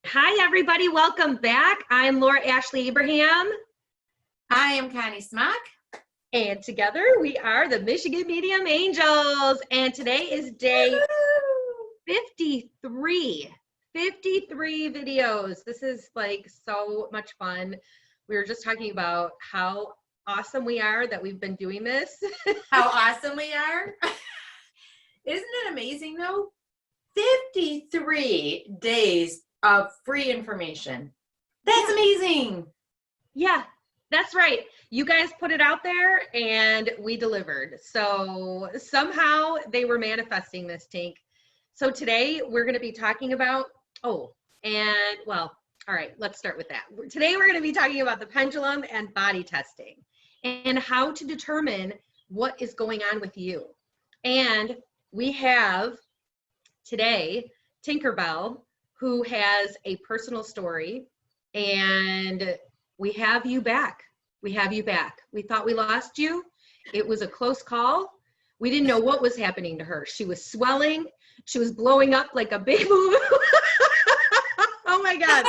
Hi, everybody. Welcome back. I'm Laura Ashley-Abraham. I am Connie Smock. And together we are the Michigan Medium Angels. And today is day 53. 53 videos. This is like so much fun. We were just talking about how awesome we are that we've been doing this. How awesome we are. Isn't it amazing though? 53 days of free information. That's amazing. Yeah, that's right. You guys put it out there and we delivered. So somehow they were manifesting this, Tink. So today we're going to be talking about, all right, let's start with that. Today we're going to be talking about the pendulum and body testing and how to determine what is going on with you. And we have today Tinkerbell, who has a personal story, and we have you back. We have you back. We thought we lost you. It was a close call. We didn't know what was happening to her. She was swelling. She was blowing up like a big boo. Oh my God.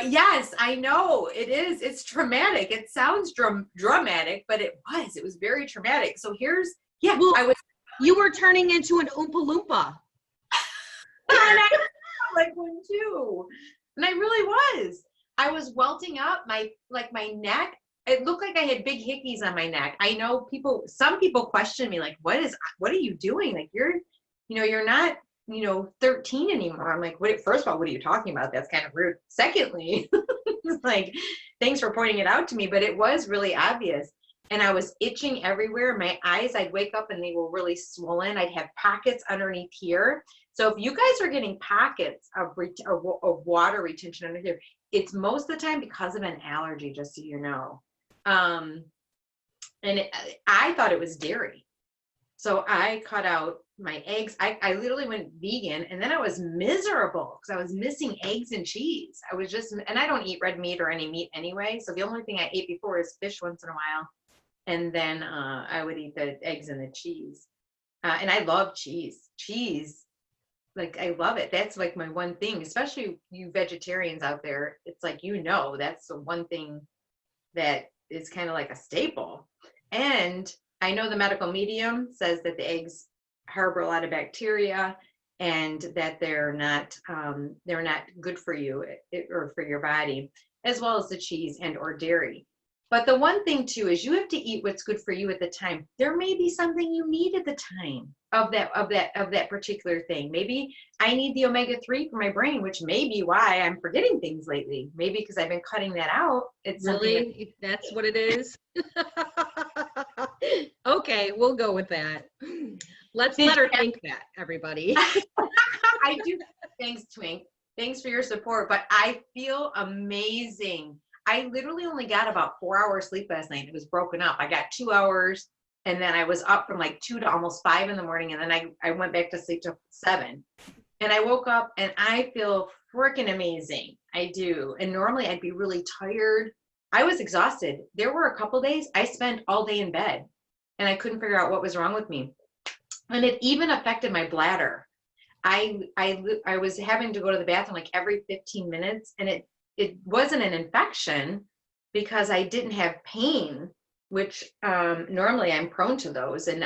Yes, I know it is. It's traumatic. It sounds dramatic, but it was very traumatic. So here's, you were turning into an Oompa Loompa. And I like one too. And I really was. I was welting up my neck. It looked like I had big hickeys on my neck. I know some people question me like, what are you doing? Like you're not, 13 anymore. I'm like, first of all, what are you talking about? That's kind of rude. Secondly, like, thanks for pointing it out to me, but it was really obvious. And I was itching everywhere. My eyes, I'd wake up and they were really swollen. I'd have pockets underneath here. So if you guys are getting pockets of water retention under here, it's most of the time because of an allergy, just so you know. I thought it was dairy. So I cut out my eggs. I literally went vegan, and then I was miserable because I was missing eggs and cheese. And I don't eat red meat or any meat anyway. So the only thing I ate before is fish once in a while. And then I would eat the eggs and the cheese. And I love cheese. Cheese, like, I love it. That's like my one thing, especially you vegetarians out there. It's like, that's the one thing that is kind of like a staple. And I know the medical medium says that the eggs harbor a lot of bacteria and that they're not good for you or for your body, as well as the cheese and or dairy. But the one thing too is you have to eat what's good for you at the time. There may be something you need at the time of that particular thing. Maybe I need the omega-3 for my brain, which may be why I'm forgetting things lately. Maybe because I've been cutting that out. It's really, that's what it is. Okay, we'll go with that. Let's let her think that, everybody. I do. Thanks, Twink. Thanks for your support. But I feel amazing. I literally only got about 4 hours sleep last night. It was broken up. I got 2 hours, and then I was up from like 2 to almost 5 in the morning, and then I went back to sleep till 7. And I woke up, and I feel freaking amazing. I do. And normally I'd be really tired. I was exhausted. There were a couple days I spent all day in bed, and I couldn't figure out what was wrong with me. And it even affected my bladder. I was having to go to the bathroom like every 15 minutes, and it wasn't an infection because I didn't have pain, which normally I'm prone to those. And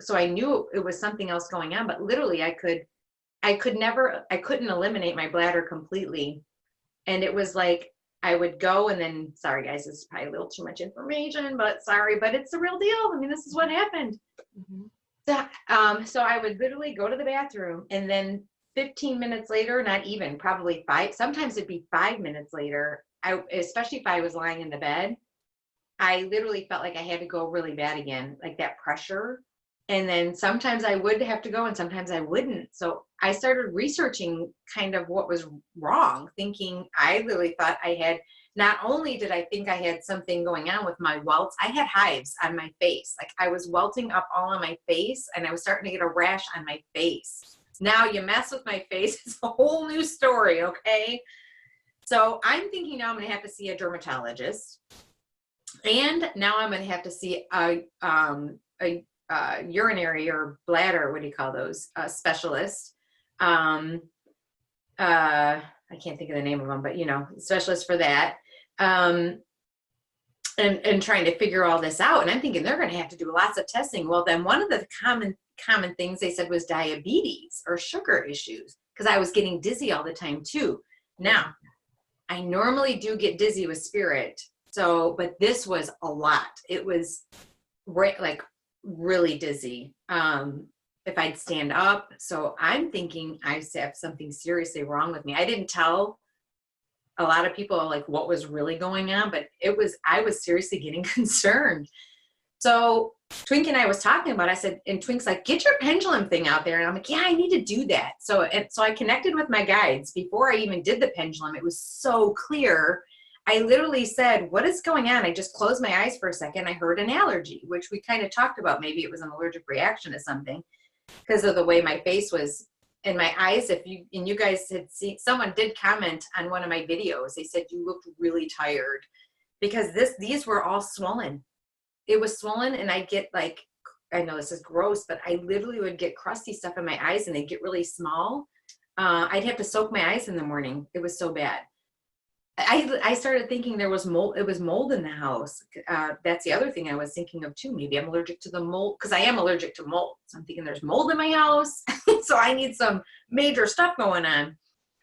so I knew it was something else going on, but literally I couldn't eliminate my bladder completely. And it was like, I would go and then, sorry guys, this is probably a little too much information, but sorry, but it's the real deal. I mean, this is what happened. Mm-hmm. So I would literally go to the bathroom, and then 15 minutes later, not even, probably 5, sometimes it'd be 5 minutes later, especially if I was lying in the bed, I literally felt like I had to go really bad again, like that pressure. And then sometimes I would have to go and sometimes I wouldn't. So I started researching kind of what was wrong, thinking I literally thought I had, not only did I think I had something going on with my welts, I had hives on my face. Like I was welting up all on my face, and I was starting to get a rash on my face. Now you mess with my face, it's a whole new story, okay? So I'm thinking now I'm gonna have to see a dermatologist. And now I'm gonna have to see a urinary or bladder, what do you call those, specialist. I can't think of the name of them, but specialist for that. And trying to figure all this out. And I'm thinking they're going to have to do lots of testing. Well, then one of the common things they said was diabetes or sugar issues, because I was getting dizzy all the time too. Now, I normally do get dizzy with spirit. So, but this was a lot. It was like really dizzy. If I'd stand up. So I'm thinking I have something seriously wrong with me. I didn't tell a lot of people like what was really going on, but I was seriously getting concerned. So Twink and I was talking about, I said, and Twink's like, get your pendulum thing out there. And I'm like, yeah, I need to do that. So I connected with my guides before I even did the pendulum. It was so clear. I literally said, what is going on? I just closed my eyes for a second. I heard an allergy, which we kind of talked about. Maybe it was an allergic reaction to something because of the way my face was in my eyes. You guys had seen, someone did comment on one of my videos. They said you looked really tired because these were all swollen. It was swollen, and I get like, I know this is gross, but I literally would get crusty stuff in my eyes and they'd get really small. I'd have to soak my eyes in the morning. It was so bad. I started thinking there was mold. It was mold in the house. That's the other thing I was thinking of too. Maybe I'm allergic to the mold, because I am allergic to mold. So I'm thinking there's mold in my house. So I need some major stuff going on.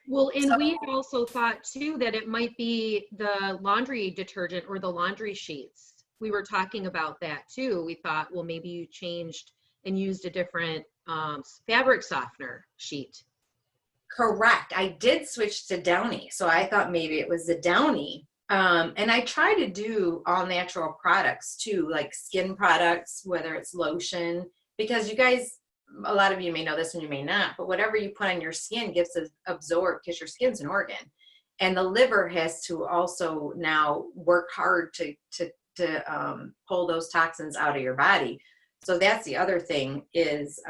Well, and we also thought too that it might be the laundry detergent or the laundry sheets. We were talking about that too. We thought, well, maybe you changed and used a different fabric softener sheet. Correct. I did switch to Downy. So I thought maybe it was the Downy. And I try to do all natural products too, like skin products, whether it's lotion, because you guys, a lot of you may know this and you may not, but whatever you put on your skin gets absorbed because your skin's an organ. And the liver has to also now work hard to pull those toxins out of your body. So that's the other thing is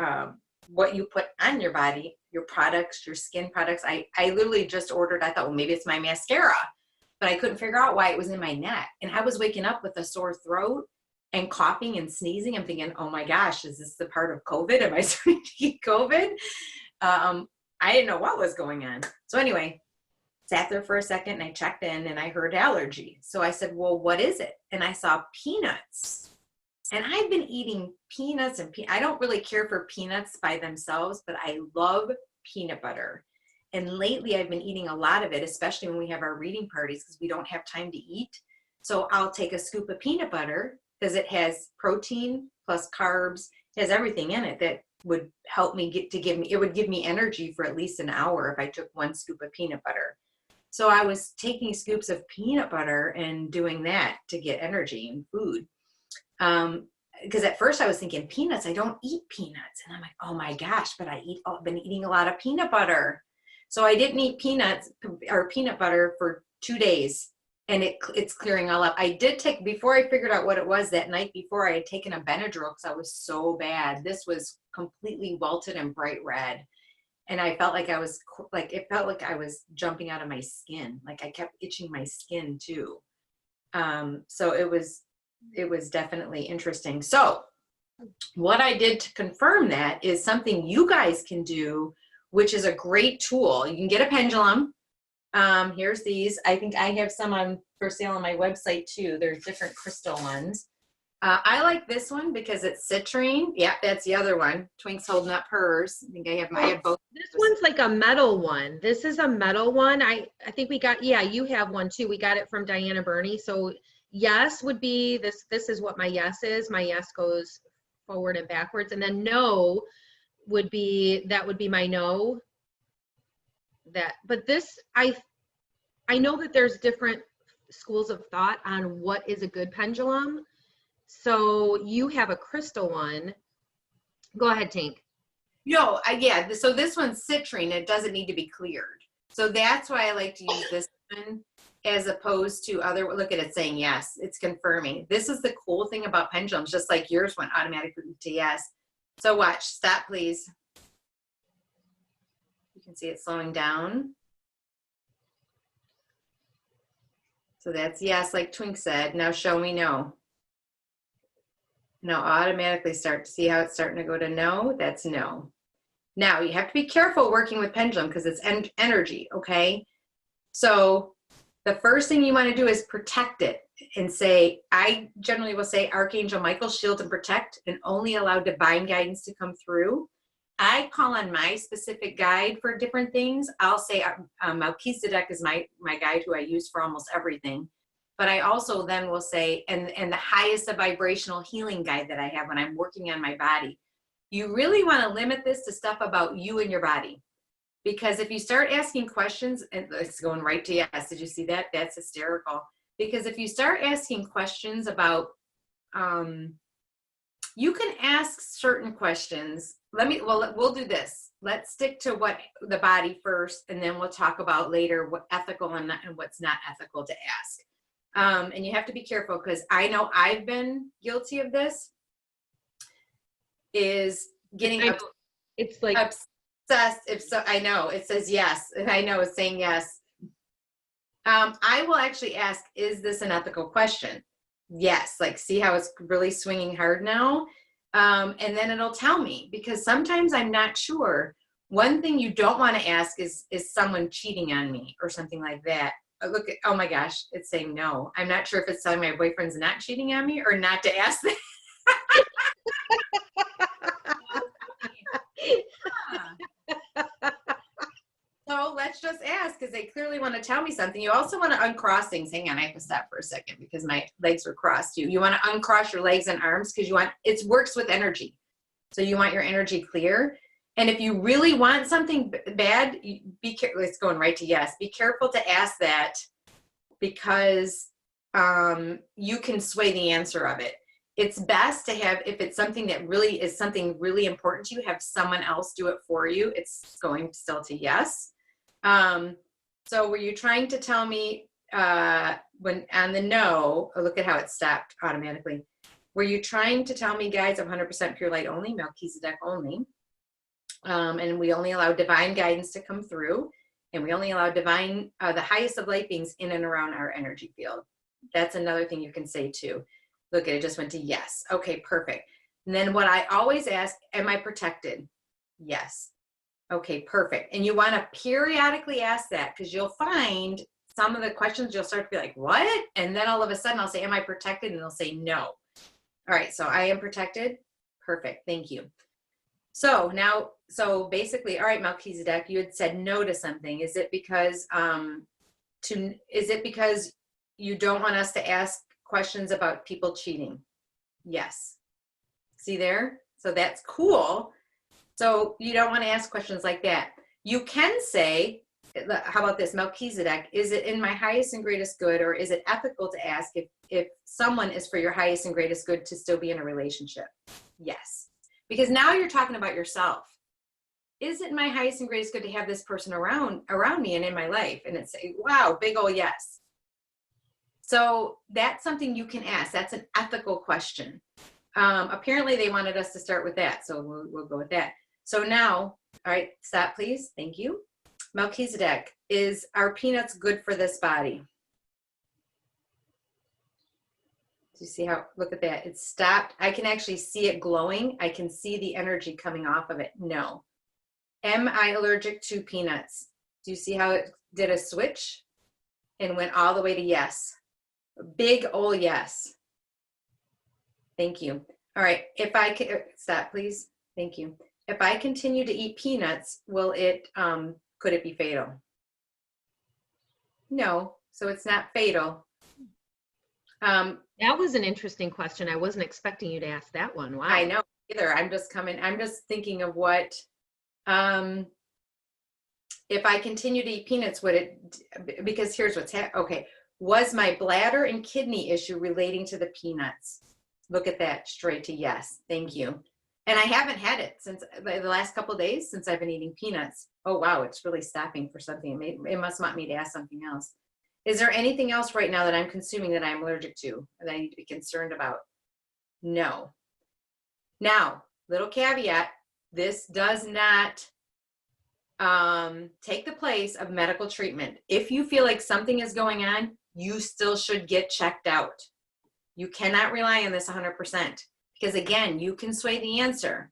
what you put on your body, your products, your skin products. I literally just ordered, I thought, well, maybe it's my mascara, but I couldn't figure out why it was in my neck. And I was waking up with a sore throat and coughing and sneezing. I'm thinking, oh my gosh, is this the part of COVID? Am I starting to get COVID? I didn't know what was going on. So anyway, sat there for a second and I checked in and I heard allergy. So I said, well, what is it? And I saw peanuts. And I've been eating peanuts and I don't really care for peanuts by themselves, but I love peanut butter. And lately I've been eating a lot of it, especially when we have our reading parties because we don't have time to eat. So I'll take a scoop of peanut butter because it has protein plus carbs, it has everything in it that would help me it would give me energy for at least an hour if I took one scoop of peanut butter. So I was taking scoops of peanut butter and doing that to get energy and food. Because at first I was thinking peanuts, I don't eat peanuts. And I'm like, oh my gosh, but I've been eating a lot of peanut butter. So I didn't eat peanuts or peanut butter for 2 days and it's clearing all up. I did take, before I figured out what it was that night before, I had taken a Benadryl because I was so bad. This was completely welted and bright red. And I felt like it felt like I was jumping out of my skin. Like I kept itching my skin too. So it was definitely interesting. So what I did to confirm that is something you guys can do, which is a great tool. You can get a pendulum. Here's these. I think I have some for sale on my website too. There's different crystal ones. I like this one because it's citrine. Yeah, that's the other one. Twink's holding up hers. I think I have both. This one's like a metal one. This is a metal one. I think we got, yeah, you have one too. We got it from Diana Burney. So yes would be this. This is what my yes is. My yes goes forward and backwards. And then no would be, that would be my no. But this, I know that there's different schools of thought on what is a good pendulum. So you have a crystal one. Go ahead, Tink. No, yeah. So this one's citrine. It doesn't need to be cleared. So that's why I like to use this one as opposed to other. Look at it saying yes. It's confirming. This is the cool thing about pendulums, just like yours went automatically to yes. So watch. Stop, please. You can see it slowing down. So that's yes, like Twink said. Now show me no. Now automatically start to see how it's starting to go to no. That's no. Now, you have to be careful working with pendulum because it's energy, okay? So the first thing you want to do is protect it and say, I generally will say, Archangel Michael, shield and protect, and only allow divine guidance to come through. I call on my specific guide for different things. I'll say Melchizedek is my guide who I use for almost everything. But I also then will say, and the highest vibrational healing guide that I have when I'm working on my body. You really want to limit this to stuff about you and your body. Because if you start asking questions, and it's going right to yes, did you see that? That's hysterical. Because if you start asking questions about, you can ask certain questions. We'll do this. Let's stick to what the body first, and then we'll talk about later what ethical and what's not ethical to ask. And you have to be careful because I know I've been guilty of this, is getting it's like obsessed. I know it says yes, and I know it's saying yes. I will actually ask, is this an ethical question? Yes, like see how it's really swinging hard now? And then it'll tell me, because sometimes I'm not sure. One thing you don't want to ask is someone cheating on me or something like that. Look at, oh my gosh, it's saying no. I'm not sure if it's telling my boyfriend's not cheating on me or not to ask that. So let's just ask, because they clearly want to tell me something. You also want to uncross things. Hang on, I have to stop for a second because my legs were crossed. You want to uncross your legs and arms because it works with energy. So you want your energy clear. And if you really want something bad, be careful. It's going right to yes. Be careful to ask that, because you can sway the answer of it. It's best to have, if it's something that really is something really important to you, have someone else do it for you. It's going still to yes. So were you trying to tell me when on the no, look at how it stopped automatically. Were you trying to tell me, guys, 100% pure light only, Melchizedek only? And we only allow divine guidance to come through, and we only allow divine, the highest of light beings in and around our energy field. That's another thing you can say too. Look, it just went to yes. Okay, perfect. And then what I always ask, am I protected? Yes. Okay, perfect. And you want to periodically ask that, because you'll find some of the questions you'll start to be like, what? And then all of a sudden I'll say, am I protected? And they'll say no. All right, so I am protected. Perfect, thank you. So now, so basically, all right, Melchizedek, you had said no to something. Is it because you don't want us to ask questions about people cheating? Yes. See there? So that's cool. So you don't want to ask questions like that. You can say, how about this, Melchizedek, is it in my highest and greatest good, or is it ethical to ask if someone is for your highest and greatest good to still be in a relationship? Yes. Because now you're talking about yourself. Is it my highest and greatest good to have this person around me and in my life? And it's wow, big ol' yes. So that's something you can ask. That's an ethical question. Apparently they wanted us to start with that, so we'll go with that. So now, all right, stop please, thank you. Melchizedek, is our peanuts good for this body? Do you see how, look at that, it stopped. I can actually see it glowing. I can see the energy coming off of it. No. Am I allergic to peanuts? Do you see how it did a switch and went all the way to yes? Big ol' yes. Thank you. All right, if I can, stop please. Thank you. If I continue to eat peanuts, will it, could it be fatal? No, so it's not fatal. That was an interesting question. I wasn't expecting you to ask that one. Wow. I know either. I'm just thinking of what, if I continue to eat peanuts, would it, because here's what's okay. Was my bladder and kidney issue relating to the peanuts? Look at that, straight to yes. Thank you. And I haven't had it since the last couple of days since I've been eating peanuts. Oh, wow, it's really stopping for something. It must want me to ask something else. Is there anything else right now that I'm consuming that I'm allergic to that I need to be concerned about? No. Now, little caveat, this does not take the place of medical treatment. If you feel like something is going on, you still should get checked out. You cannot rely on this 100%, because again, you can sway the answer.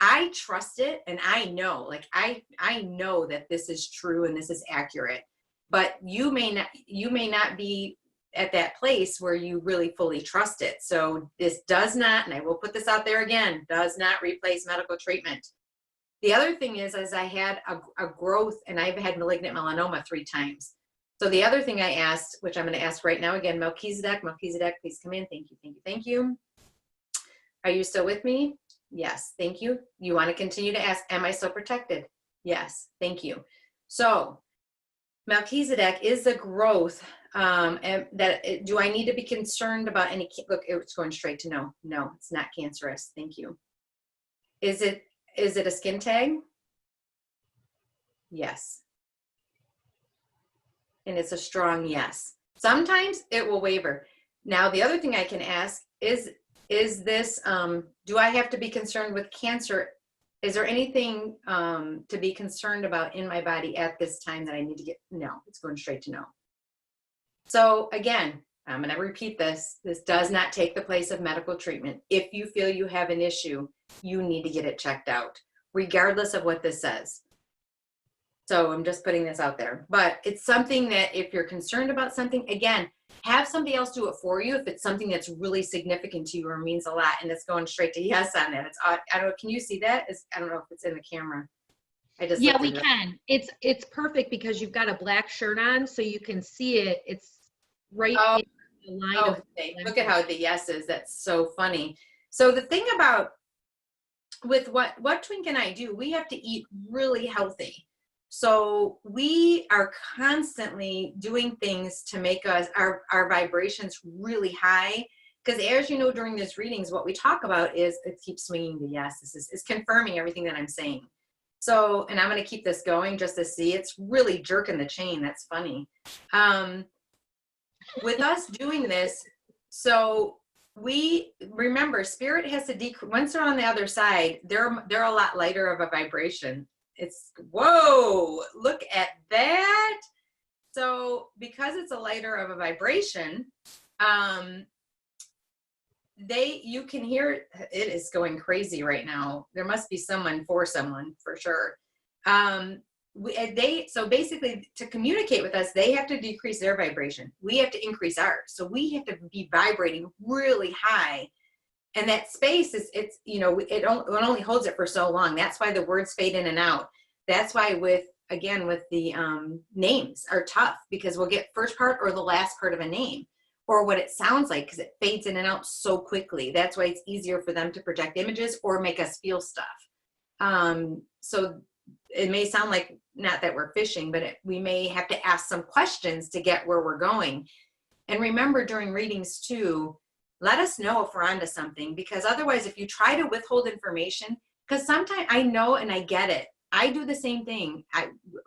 I trust it, and I know, like, I know that this is true and this is accurate, but you may not be at that place where you really fully trust it. So this does not, and I will put this out there again, does not replace medical treatment. The other thing is I had a growth, and I've had malignant melanoma 3 times. So the other thing I asked, which I'm going to ask right now again, Melchizedek, please come in. Thank you, thank you, thank you. Are you still with me? Yes, thank you. You want to continue to ask, am I still protected? Yes, thank you. So Melchizedek is the growth, and that, do I need to be concerned about any, look, it's going straight to no. No, it's not cancerous. Thank you. Is it a skin tag? Yes. And it's a strong yes. Sometimes it will waver. Now, the other thing I can ask is this, do I have to be concerned with cancer? Is there anything to be concerned about in my body at this time that I need to get? No, it's going straight to no. So again, I'm going to repeat this. This does not take the place of medical treatment. If you feel you have an issue, you need to get it checked out, regardless of what this says. So I'm just putting this out there. But it's something that if you're concerned about something, again, have somebody else do it for you if it's something that's really significant to you or means a lot, and it's going straight to yes on that. It's, I don't know, can you see that? I don't know if it's in the camera. Yeah, we can. It's perfect because you've got a black shirt on, so you can see it. It's right in the line of. Look at how the yes is. That's so funny. So the thing about with what Twink and I do, we have to eat really healthy. So we are constantly doing things to make us our vibrations really high. Because as you know, during these readings, what we talk about is it keeps swinging the yes. This is confirming everything that I'm saying. So, and I'm going to keep this going just to see. It's really jerking the chain. That's funny. With us doing this, so we remember spirit has to decrease. Once they're on the other side, they're a lot lighter of a vibration. It's, whoa, look at that. So because it's a lighter of a vibration, you can hear it is going crazy right now. There must be someone for sure. So basically to communicate with us, they have to decrease their vibration. We have to increase ours. So we have to be vibrating really high. And that space it's it only holds it for so long. That's why the words fade in and out. That's why with the names are tough, because we'll get first part or the last part of a name or what it sounds like, because it fades in and out so quickly. That's why it's easier for them to project images or make us feel stuff. So it may sound like not that we're fishing, but we may have to ask some questions to get where we're going. And remember during readings too, let us know if we're onto something, because otherwise if you try to withhold information, because sometimes I know and I get it. I do the same thing.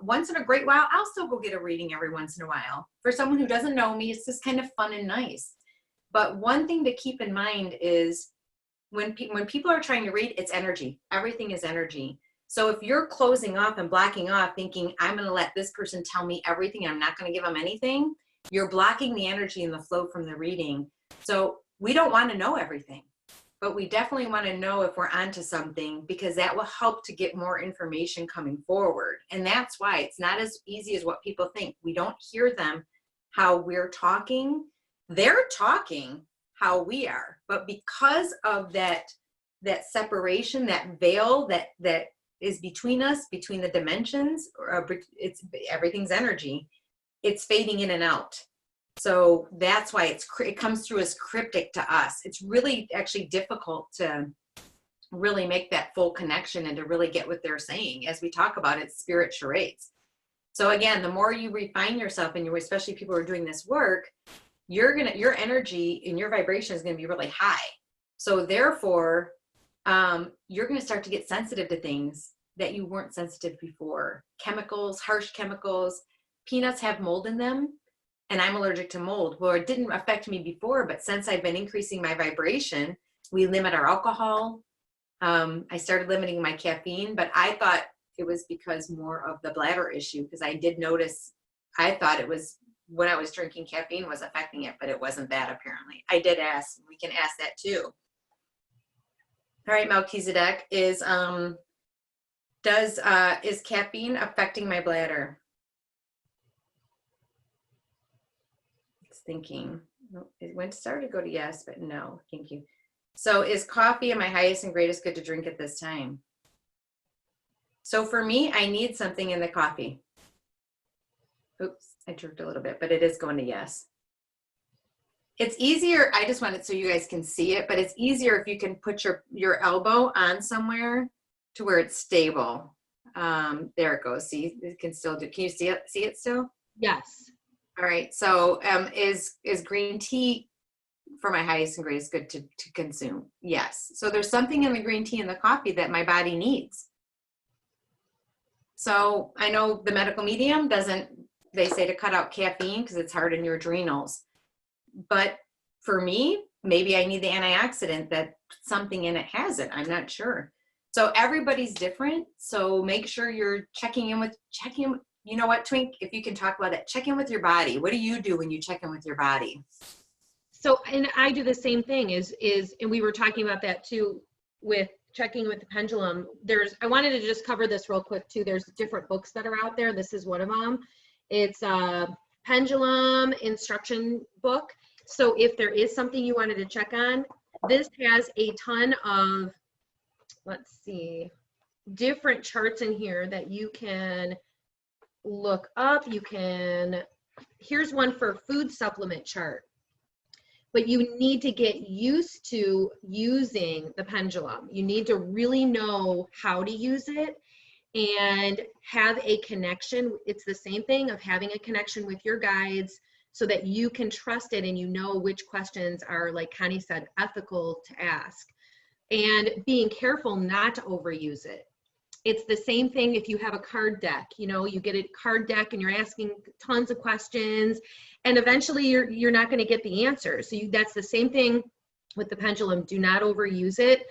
Once in a great while, I'll still go get a reading every once in a while. For someone who doesn't know me, it's just kind of fun and nice. But one thing to keep in mind is when people are trying to read, it's energy. Everything is energy. So if you're closing off and blocking off thinking, I'm going to let this person tell me everything and I'm not going to give them anything, you're blocking the energy and the flow from the reading. So we don't want to know everything, but we definitely want to know if we're onto something, because that will help to get more information coming forward. And that's why it's not as easy as what people think. We don't hear them how we're talking. They're talking how we are, but because of that separation, that veil that is between us, between the dimensions, everything's energy. It's fading in and out. So that's why it comes through as cryptic to us. It's really actually difficult to really make that full connection and to really get what they're saying. As we talk about it, spirit charades. So again, the more you refine yourself, and especially people who are doing this work, your energy and your vibration is going to be really high. So therefore, you're going to start to get sensitive to things that you weren't sensitive before. Chemicals, harsh chemicals. Peanuts have mold in them, and I'm allergic to mold. Well, it didn't affect me before, but since I've been increasing my vibration, we limit our alcohol. I started limiting my caffeine, but I thought it was because more of the bladder issue, because I did notice, I thought it was when I was drinking caffeine was affecting it, but it wasn't that apparently. I did ask, we can ask that too. All right, Melchizedek, is caffeine affecting my bladder? It's thinking. It started to go to yes, but no, thank you. So is coffee my highest and greatest good to drink at this time? So for me, I need something in the coffee. Oops, I jerked a little bit, but it is going to yes. It's easier, I just want it so you guys can see it, but it's easier if you can put your elbow on somewhere to where it's stable. There it goes. See, it can still do. Can you see it still? Yes. All right. So is green tea for my highest and greatest good to consume? Yes. So there's something in the green tea and the coffee that my body needs. So I know the medical medium they say to cut out caffeine because it's hard on your adrenals. But for me, maybe I need the antioxidant that something in it has it. I'm not sure. So everybody's different. So make sure you're checking in. You know what, Twink, if you can talk about it, check in with your body. What do you do when you check in with your body? So, and I do the same thing and we were talking about that too with checking with the pendulum. I wanted to just cover this real quick too. There's different books that are out there. This is one of them. It's a pendulum instruction book. So if there is something you wanted to check on, this has a ton of, let's see, different charts in here that you can look up. Here's one for food supplement chart. But you need to get used to using the pendulum. You need to really know how to use it and have a connection. It's the same thing of having a connection with your guides so that you can trust it and you know which questions are, like Connie said, ethical to ask. And being careful not to overuse it. It's the same thing if you have a card deck. You get a card deck and you're asking tons of questions, and eventually you're not going to get the answer. So that's the same thing with the pendulum. Do not overuse it.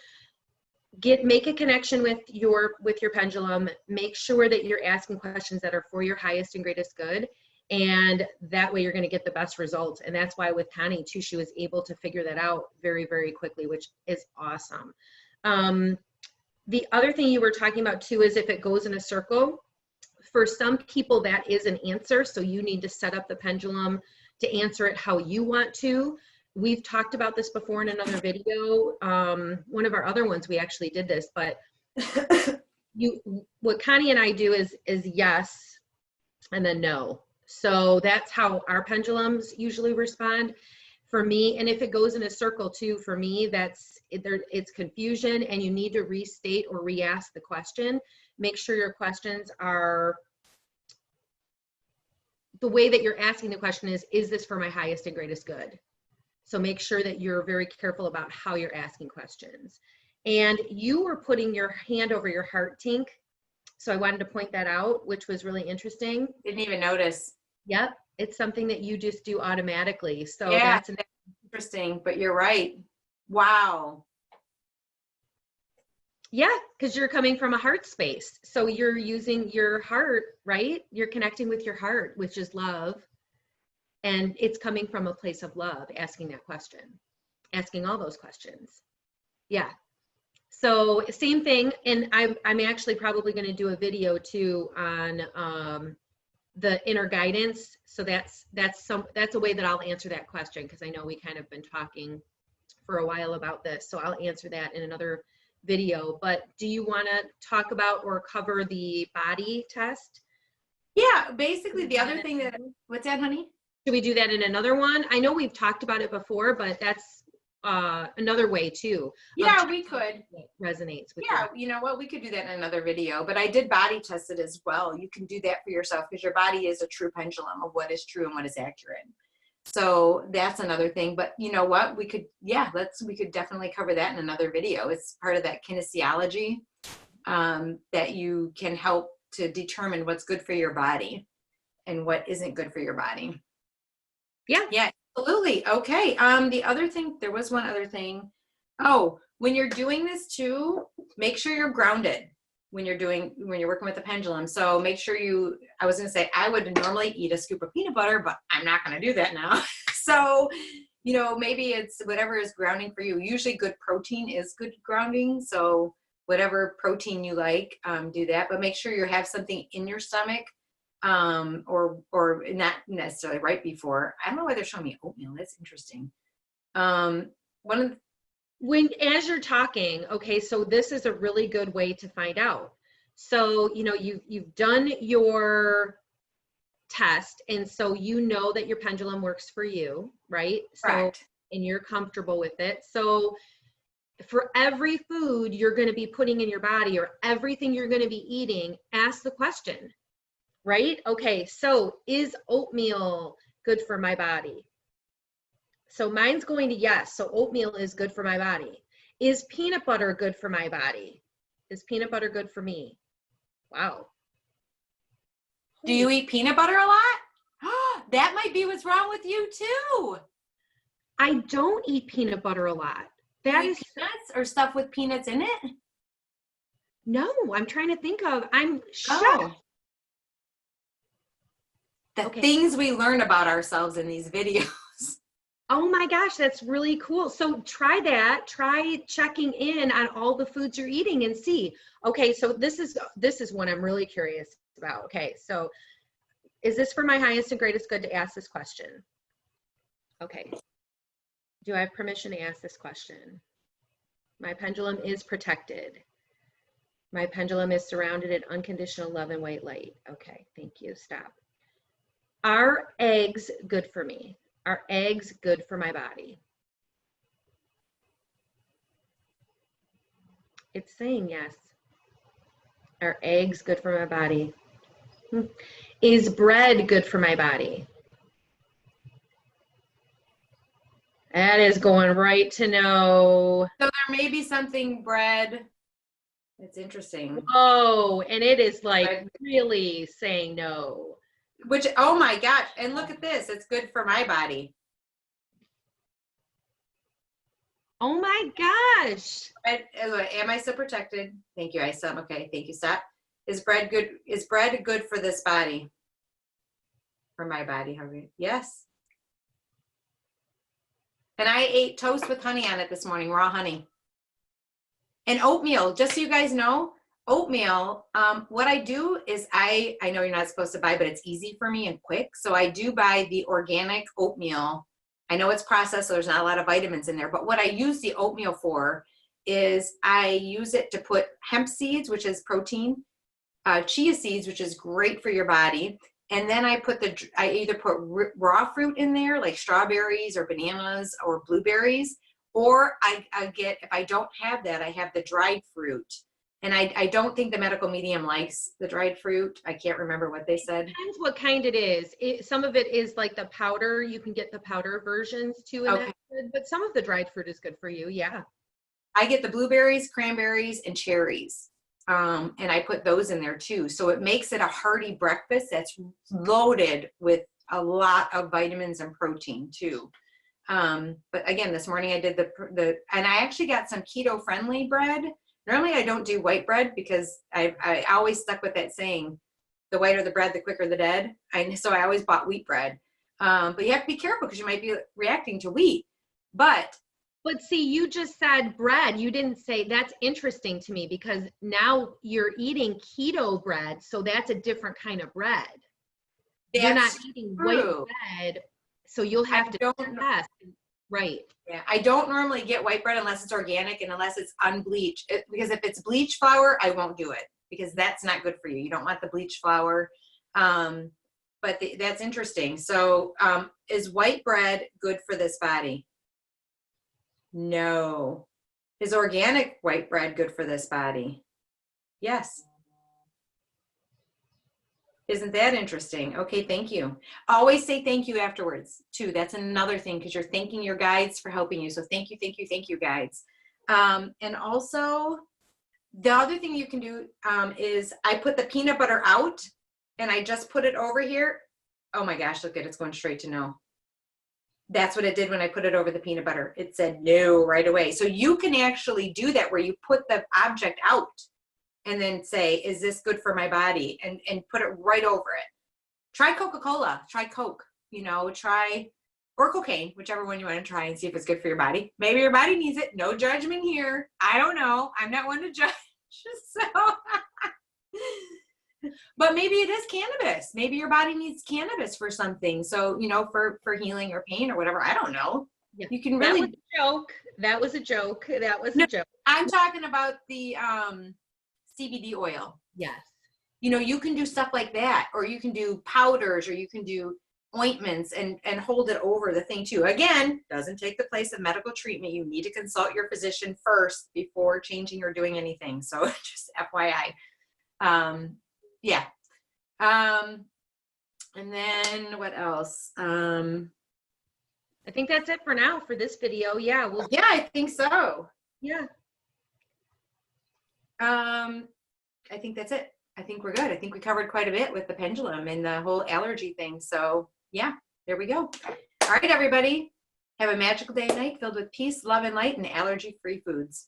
Make a connection with your pendulum. Make sure that you're asking questions that are for your highest and greatest good, and that way you're going to get the best results. And that's why with Connie too, she was able to figure that out very, very quickly, which is awesome. The other thing you were talking about too is if it goes in a circle. For some people that is an answer, so you need to set up the pendulum to answer it how you want to. We've talked about this before in another video. One of our other ones, we actually did this, but what Connie and I do is yes and then no. So that's how our pendulums usually respond. For me, and if it goes in a circle too, for me, it's confusion and you need to restate or re-ask the question. Make sure your questions are, the way that you're asking the question is this for my highest and greatest good? So make sure that you're very careful about how you're asking questions. And you were putting your hand over your heart, Tink. So I wanted to point that out, which was really interesting. Didn't even notice. Yep. It's something that you just do automatically. So yeah, that's interesting, but you're right. Wow. Yeah, because you're coming from a heart space. So you're using your heart, right? You're connecting with your heart, which is love. And it's coming from a place of love, asking that question, asking all those questions. Yeah. So same thing. And I'm actually probably going to do a video too on the inner guidance. So that's a way that I'll answer that question, because I know we kind of been talking for a while about this. So I'll answer that in another video. But do you want to talk about or cover the body test? Yeah, basically the other thing that, what's that, honey? Should we do that in another one? I know we've talked about it before, but that's another way too. Yeah, we could. It resonates with yeah, you know what? We could do that in another video, but I did body test it as well. You can do that for yourself because your body is a true pendulum of what is true and what is accurate. So that's another thing. But you know what? We could definitely cover that in another video. It's part of that kinesiology that you can help to determine what's good for your body and what isn't good for your body. Yeah, absolutely. Okay. The other thing, there was one other thing. Oh, when you're doing this too, make sure you're grounded when you're working with the pendulum. So make sure I was going to say, I would normally eat a scoop of peanut butter, but I'm not going to do that now. So you know, maybe it's whatever is grounding for you. Usually good protein is good grounding. So whatever protein you like, do that, but make sure you have something in your stomach, or not necessarily right before. I don't know why they're showing me oatmeal. That's interesting. One of the, As you're talking, okay, so this is a really good way to find out. So, you know, you've done your test, and so you know that your pendulum works for you, right? correct. So, and you're comfortable with it. So for every food you're going to be putting in your body, or everything you're going to be eating, ask the question, right? Okay, so is oatmeal good for my body? So mine's going to yes. So oatmeal is good for my body. Is peanut butter good for my body? Is peanut butter good for me? Wow. Do you eat peanut butter a lot? That might be what's wrong with you too. I don't eat peanut butter a lot. That is peanuts or stuff with peanuts in it? No, I'm trying to think of, I'm shocked. Oh. The things we learn about ourselves in these videos. Oh my gosh, that's really cool. So try that. Try checking in on all the foods you're eating and see. Okay, so this is one I'm really curious about. Okay, so is this for my highest and greatest good to ask this question? Okay. Do I have permission to ask this question? My pendulum is protected. My pendulum is surrounded in unconditional love and white light. Okay, thank you. Stop. Are eggs good for me? Are eggs good for my body? It's saying yes. Are eggs good for my body? Is bread good for my body? That is going right to no. So there may be something bread. It's interesting. Oh, and it is like bread. Really saying no. Which, oh my gosh, and look at this. It's good for my body. Oh my gosh. Am I still protected? Thank you. I still am. Okay, thank you. Stop. Is bread good? Is bread good for this body? For my body, yes. And I ate toast with honey on it this morning, raw honey. And oatmeal, just so you guys know, oatmeal, what I do is I know you're not supposed to buy, but it's easy for me and quick. So I do buy the organic oatmeal. I know it's processed, so there's not a lot of vitamins in there, but what I use the oatmeal for is I use it to put hemp seeds, which is protein, chia seeds, which is great for your body. And then I either put raw fruit in there, like strawberries or bananas or blueberries, or I get, if I don't have that, I have the dried fruit. And I don't think the medical medium likes the dried fruit. I can't remember what they said. Depends what kind it is. Some of it is like the powder. You can get the powder versions too. And that's good, but some of the dried fruit is good for you. Yeah. I get the blueberries, cranberries, and cherries. And I put those in there too. So it makes it a hearty breakfast that's loaded with a lot of vitamins and protein too. But again, this morning I did and I actually got some keto friendly bread. Normally I don't do white bread because I always stuck with that saying, the whiter the bread, the quicker the dead. So I always bought wheat bread. But you have to be careful because you might be reacting to wheat. But see, you just said bread. You didn't say, that's interesting to me because now you're eating keto bread. So that's a different kind of bread. You're not eating white bread. So you'll have to test. Right. Yeah, I don't normally get white bread unless it's organic and unless it's unbleached. Because if it's bleached flour, I won't do it because that's not good for you. You don't want the bleached flour. But that's interesting. So is white bread good for this body? No. Is organic white bread good for this body? Yes. Isn't that interesting? Okay, thank you. Always say thank you afterwards too. That's another thing because you're thanking your guides for helping you. So thank you, thank you, thank you, guides. And also the other thing you can do is I put the peanut butter out and I just put it over here. Oh my gosh, look at it, it's going straight to no. That's what it did when I put it over the peanut butter. It said no right away. So you can actually do that where you put the object out and then say, is this good for my body? And put it right over it. Try Coca-Cola, try Coke, you know, try or cocaine, whichever one you want to try and see if it's good for your body. Maybe your body needs it. No judgment here. I don't know. I'm not one to judge. So, but maybe it is cannabis. Maybe your body needs cannabis for something. So, you know, for healing or pain or whatever. I don't know. Yeah. You can really. That was a joke. That was a joke. That was No, a joke. I'm talking about the CBD oil. Yes. You know, you can do stuff like that, or you can do powders, or you can do ointments and hold it over the thing too. Again, doesn't take the place of medical treatment. You need to consult your physician first before changing or doing anything. So just FYI. Yeah. And then what else? I think that's it for now for this video. Yeah. Yeah, I think so. Yeah. I think that's it. I think we're good. I think we covered quite a bit with the pendulum and the whole allergy thing. So yeah, there we go. All right, everybody. Have a magical day and night filled with peace, love, and light, and allergy-free foods.